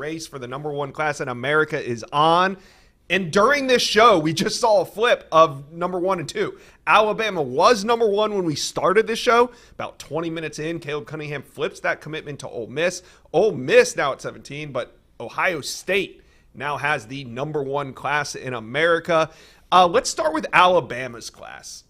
race for the number one class in America is on. And during this show, we just saw a flip of number 1 and 2. Alabama was number 1 when we started this show. About 20 minutes in, Caleb Cunningham flips that commitment to Ole Miss. Ole Miss now at 17, but Ohio State now has the number 1 class in America. Let's start with Alabama's class.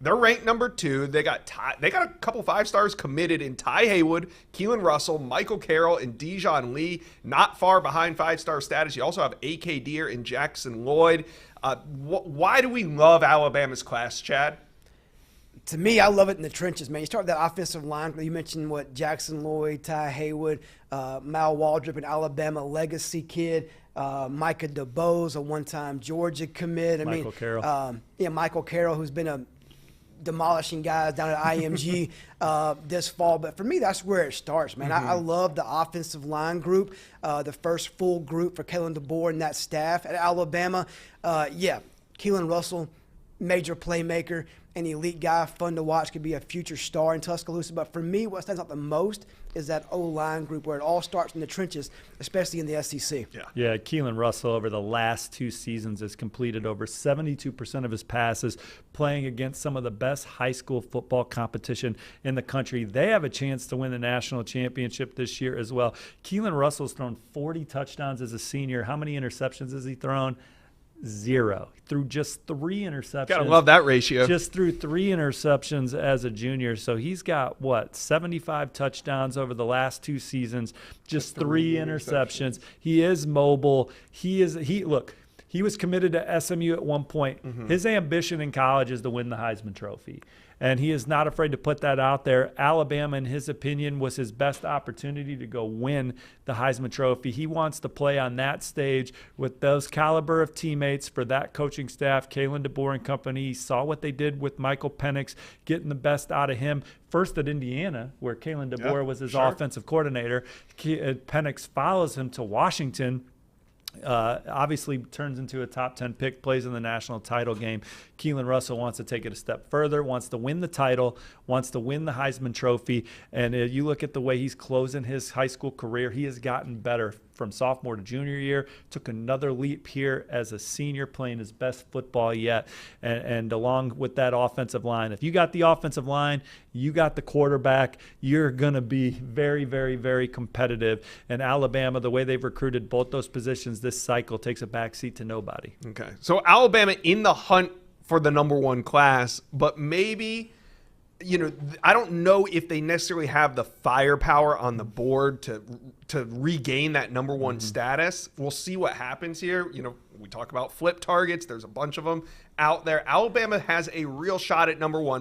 They're ranked number 2. They got a couple 5-stars committed in Ty Haywood, Keelan Russell, Michael Carroll, and Dijon Lee. Not far behind 5-star status. You also have A.K. Deere and Jackson Lloyd. Why do we love Alabama's class, Chad? To me, I love it in the trenches, man. You start with that offensive line. You mentioned Jackson Lloyd, Ty Haywood, Mal Waldrop, an Alabama legacy kid. Micah DeBoer, a one-time Georgia commit. Michael Carroll. Michael Carroll, who's been demolishing guys down at IMG this fall. But for me, that's where it starts, man. I love the offensive line group, the first full group for Kalen DeBoer and that staff at Alabama. Keelan Russell, major playmaker, an elite guy, fun to watch, could be a future star in Tuscaloosa. But for me, what stands out the most is that O-line group where it all starts in the trenches, especially in the SEC. Yeah, Keelan Russell over the last 2 seasons has completed over 72% of his passes, playing against some of the best high school football competition in the country. They have a chance to win the national championship this year as well. Keelan Russell's thrown 40 touchdowns as a senior. How many interceptions has he thrown? 0. Threw just 3 interceptions. Gotta love that ratio. Just threw 3 interceptions as a junior. So he's got, 75 touchdowns over the last 2 seasons. Just 3 interceptions. He is mobile. He was committed to SMU at one point. His ambition in college is to win the Heisman Trophy. And he is not afraid to put that out there. Alabama, in his opinion, was his best opportunity to go win the Heisman Trophy. He wants to play on that stage with those caliber of teammates for that coaching staff, Kalen DeBoer and company. He saw what they did with Michael Penix, getting the best out of him. First at Indiana, where Kalen DeBoer was his offensive coordinator. Penix follows him to Washington. Obviously turns into a top 10 pick, plays in the national title game. Keelan Russell wants to take it a step further, wants to win the title, wants to win the Heisman Trophy. And you look at the way he's closing his high school career, he has gotten better from sophomore to junior year, took another leap here as a senior, playing his best football yet. And along with that offensive line, if you got the offensive line, you got the quarterback, you're going to be very, very, very competitive. And Alabama, the way they've recruited both those positions this cycle, takes a backseat to nobody. Okay. So Alabama in the hunt for the number 1 class, but maybe, I don't know if they necessarily have the firepower on the board to regain that number 1 status. We'll see what happens here. We talk about flip targets. There's a bunch of them out there. Alabama has a real shot at number 1.